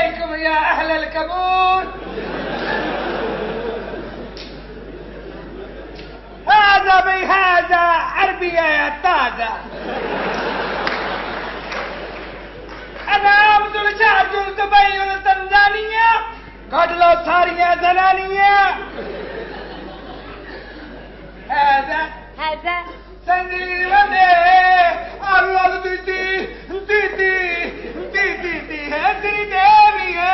عليكم يا أهل الكبور. هذا بهذا عربية يا تازة. أنا عبد الشعب تبين التنزانية قد لو صارية زنانية. هذا سنيرة الله ديدي ديدي ديدي دي هذي دامية.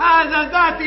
هذا ذاتي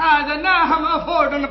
هذا ناهم أفورد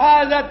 هذا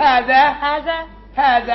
هذا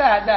هذا.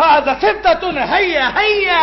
هذا ستة هيا هيا.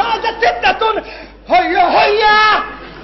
هذا ستة هيا هيا.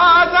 هذا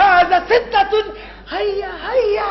هذا ستة هيا هيا.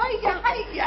هيا هيا.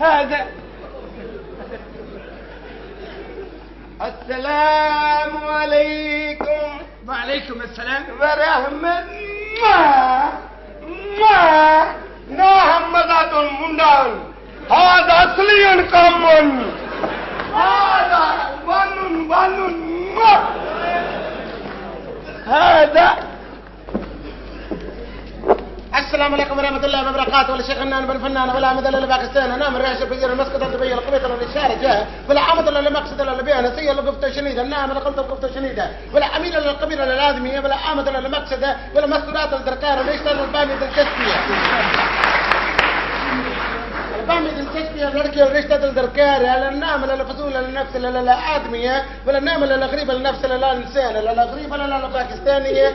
هذا السلام عليكم. وعليكم السلام ورحمة نعم مداد مندان. هذا أصلي كمون. هذا ون هذا. السلام عليكم ورحمة الله وبركاته. ولا شيخ النان بالفنان ولا عمد الا باكستان. انا من رئيس البزير المسكت الدبي القبيط الاشاره جاه ولا عمد الا مقصد الا بيها نسيه لقفته شنيده. النعم ولا قلت قفته شنيده ولا عميل الا القبيله الادميه ولا عمد الا مقصده ولا مسكرات الدركار ليش البامي الكسبيه. البامي الكسبيه الركيه وريشة الدركار على النعم ولا فصول النفس ولا ادميه ولا النعم ولا غريبه النفس ولا انسان ولا غريبه ولا باكستانيه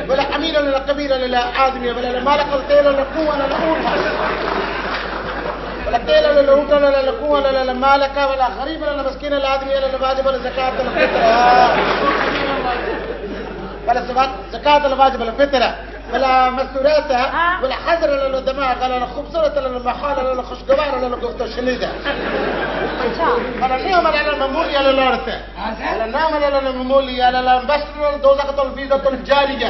ولا عميل ولا قبيله ولا ادميه ولا مالك الطيل ولا قوه ولا قوه ولا الطيل ولا قوه ولا قوه ولا مالك ولا غريبه ولا مسكين ولا ادميه ولا واجب ولا زكاه ولا فطره ولا زكاه ولا واجب ولا فطره ولا مستوراتها ولا حذر ولا دماغ ولا خبصرة ولا محالة ولا خشقوار ولا قفطة شنيدة ولا نيوم ولا الممولية ولا لارثة ولا نام ولا الممولية ولا بشر ولا دوزقة الفيزة الجارية.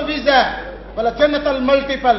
الفيزا ولا جنة الملتيبل.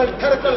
الكركل.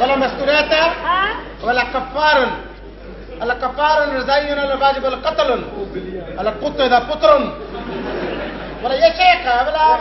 ولا مستوراتها ولا كفار ولا كفار رزاين ولا واجب القتل ولا قط اذا قطر ولا يا شيخه ولا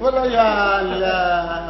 ولا يا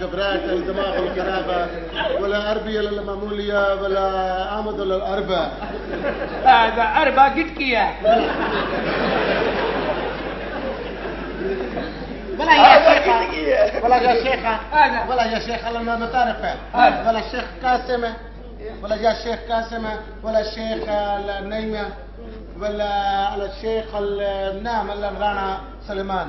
قبرات الدماغ الكرابه ولا عربي ولا معموليه ولا عمد ولا الاربع. هذا اربع قد كيا. ولا يا شيخ ولا ولا يا شيخة هذا. ولا يا شيخ الله ما تعرفه هذا. ولا الشيخ قاسمة ولا يا شيخ قاسمة ولا الشيخ النيمة ولا الشيخ النام اللي رانا سليمان.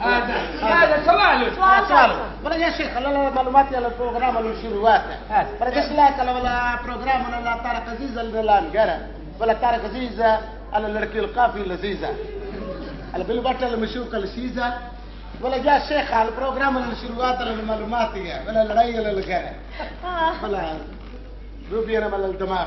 هذا سؤاله. سؤال ولا يا شيخ لا معلومات على البروجرام اللي شروعاته ولا جيش لا ولا بروجرام ولا طارق عزيز اللي نقرا ولا طارق عزيز على الركي القافي لذيذة على بالبطل المشوكة الشيزة ولا جاء الشيخ على البروجرام اللي شروعاته المعلوماتية ولا الرأي اللي قرا ولا روبي انا ولا الدماغ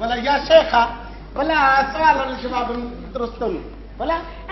ولا يا شيخة ولا سؤال الشباب درستم ولا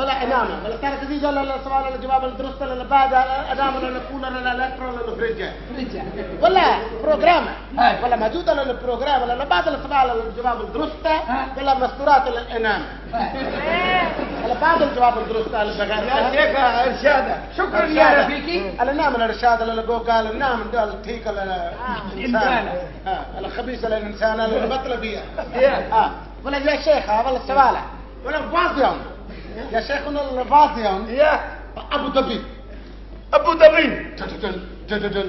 ولا انام ولا طارق عزيز ولا السؤال الجواب الدرست ولا بعد انام ولا كولر ولا الكترون ولا فريجة ولا بروجرام ولا موجود على البروجرام ولا بعد السؤال الجواب الدرست ولا مستورات الانام ولا بعد الجواب الدرست على يا شيخ ارشاد شكرا يا رفيقي. الانام الارشاد اللي قال النام قال تيك الانسان الخبيث الانسان اللي بطل بيه ولا يا شيخ ولا السؤال ولا فاضيون يا شيخ ولا فاضيون يا ابو ظبي ابو ظبي جددل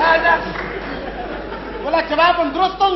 هذا ولا شباب درست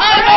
هذا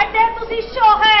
ਐਡੇ ਤੁਸੀਂ ਸ਼ੋ ਹੈ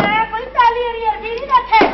ਮੈਂ ਕੋਈ ਪਹਿਲੀ ਵਾਰੀ ਅਰਬੀ ਨਹੀਂ ਰੱਖੇ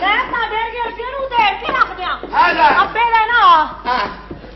ਮੈਂ ਸਾਡੇ ਵਰਗੇ ਅਰਬੀਆਂ ਨੂੰ ਦੇਖ ਕੇ ਰੱਖ ਦਿਆਂ هذا ਅੱਬੇ ਲੈਣਾ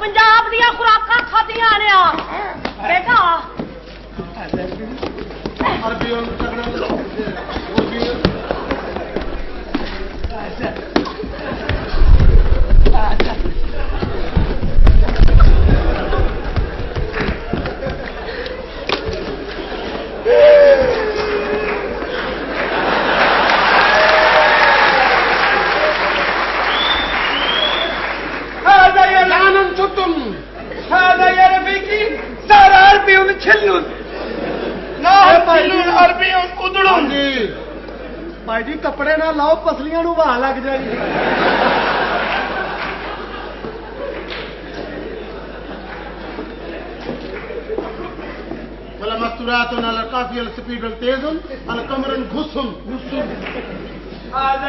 ਪੰਜਾਬ ਦੀਆਂ ਖੁਰਾਕਾਂ ਖਾਧੀਆਂ ਨੇ ਆ ਬੇਟਾ عربيون هذا يا لعنن شتم هذا يا رفيقي صار عربي ومتشلون نعم تشلون عربي وقدرون. ਭਾਈ ਜੀ ਕੱਪੜੇ ਨਾ ਲਾਓ ਪਸਲੀਆਂ ਨੂੰ ਵਾਹ ਲੱਗ ਜਾਣੀ ولا مستورات على القافية السبيد التيز على قمر غصن هذا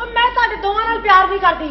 ਉਹ ਮੈਂ ਤੁਹਾਡੇ ਦੋਵਾਂ ਨਾਲ ਪਿਆਰ ਨਹੀਂ ਕਰਦੀ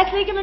ਐਸ ਲਈ ਕਿ ਮੈਂ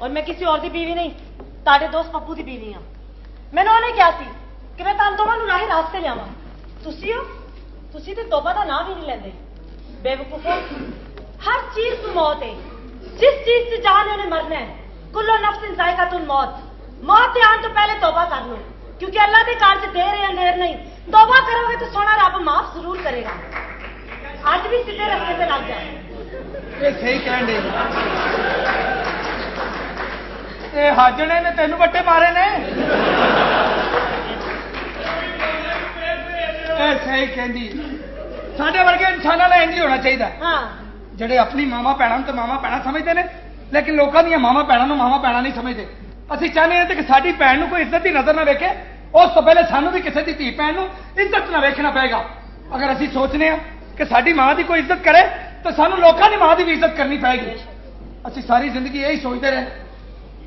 ਔਰ ਮੈਂ ਕਿਸੇ ਹੋਰ ਦੀ ਬੀਵੀ ਨਹੀਂ ਤੁਹਾਡੇ ਦੋਸਤ ਪੱਪੂ ਦੀ ਬੀਵੀ ਹਾਂ ਮੈਨੂੰ ਉਹਨੇ ਕਿਹਾ ਸੀ ਕਿ ਮੈਂ ਤੁਹਾਨੂੰ ਦੋਵਾਂ ਨੂੰ ਰਾਹੇ ਰਾਸਤੇ ਲਿਆਵਾਂ ਤੁਸੀਂ ਤੇ ਤੋਬਾ ਦਾ ਨਾਮ ਹੀ ਨਹੀਂ ਲੈਂਦੇ ਬੇਵਕੂਫੋ ਹਰ ਚੀਜ਼ ਤੋਂ ਮੌਤ ਹੈ ਜਿਸ ਚੀਜ਼ ਤੇ ਜਾਨ ਹੈ ਉਹਨੇ ਮਰਨਾ ਹੈ ਕੁੱਲੋ ਨਫਸਿਨ ਜ਼ਾਇਕਾਤੁਲ ਮੌਤ ਦੇ ਆਉਣ ਤੋਂ ਪਹਿਲੇ ਤੋਬਾ ਕਰ ਲਓ ਕਿਉਂਕਿ ਅੱਲਾਹ ਦੇ ਘਰ 'ਚ ਦੇਰ ਹੈ ਅੰਧੇਰ ਨਹੀਂ ਤੋਬਾ ਕਰੋਗੇ ਤਾਂ ਸੋਹਣਾ ਰੱਬ ਮਾਫ ਜ਼ਰੂਰ ਕਰੇਗਾ ਅੱਜ ਵੀ ਸਿੱਧੇ ਰਸਤੇ ਤੇ ਲੱਗ ਜਾ ਇਹ ਸਹੀ ਕਹਿਣ ਦੇ ਇਹ ਹਾਜਣੇ ਨੇ ਤੈਨੂੰ ਵੱਟੇ ਮਾਰੇ ਨੇ ਇਹ ਸਹੀ ਕਹਿੰਦੀ ਸਾਡੇ ਵਰਗੇ ਇਨਸਾਨਾਂ ਨਾਲ ਇੰਜ ਹੀ ਹੋਣਾ ਚਾਹੀਦਾ ਹਾਂ ਜਿਹੜੇ ਆਪਣੀ ਮਾਵਾਂ ਭੈਣਾਂ ਨੂੰ ਤੇ ਮਾਵਾਂ ਭੈਣਾਂ ਸਮਝਦੇ ਨੇ ਲੇਕਿਨ ਲੋਕਾਂ ਦੀਆਂ ਮਾਵਾਂ ਭੈਣਾਂ ਨੂੰ ਮਾਵਾਂ ਭੈਣਾਂ ਨਹੀਂ ਸਮਝਦੇ ਅਸੀਂ ਚਾਹੁੰਦੇ ਹਾਂ ਕਿ ਸਾਡੀ ਭੈਣ ਨੂੰ ਕੋਈ ਇੱਜ਼ਤ ਦੀ ਨਜ਼ਰ ਨਾ ਵੇਖੇ ਉਸ ਤੋਂ ਪਹਿਲੇ ਸਾਨੂੰ ਵੀ ਕਿਸੇ ਦੀ ਧੀ ਭੈਣ ਨੂੰ ਇੱਜ਼ਤ ਨਾ ਵੇਖਣਾ ਪਏਗਾ ਅਗਰ ਅਸੀਂ ਸੋਚਦੇ ਹਾਂ ਕਿ ਸਾਡੀ ਮਾਂ ਦੀ ਕੋਈ ਇੱਜ਼ਤ ਕਰੇ ਤਾਂ ਸਾਨੂੰ ਲੋਕਾਂ ਦੀ ਮਾਂ ਦੀ ਵੀ ਇੱਜ਼ਤ ਕਰਨੀ ਪਏਗੀ ਅਸੀਂ ਸਾਰੀ ਜ਼ਿੰਦਗੀ ਇਹੀ ਸੋਚਦੇ ਰਹੇ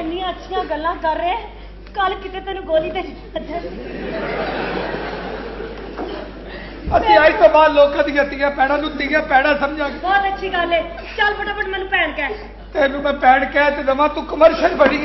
ਇੰਨੀਆਂ ਅੱਛੀਆਂ ਗੱਲਾਂ ਕਰ ਰਹੇ ਕੱਲ ਕਿਤੇ ਤੈਨੂੰ ਗੋਲੀ ਤੇ ਅਸੀਂ ਅੱਜ ਤੋਂ ਬਾਅਦ ਲੋਕਾਂ ਦੀਆਂ ਧੀਆਂ ਭੈਣਾਂ ਨੂੰ ਧੀਆਂ ਭੈਣਾਂ ਸਮਝਾਂਗੇ ਬਹੁਤ ਅੱਛੀ ਗੱਲ ਹੈ ਚੱਲ ਫਟਾਫਟ ਮੈਨੂੰ ਭੈਣ ਕਹਿ ਤੈਨੂੰ ਮੈਂ ਭੈਣ ਕਹਿ ਤੇ ਦਵਾਂ ਤੂੰ ਕਮਰਸ਼ੀਅਲ ਬਣੀ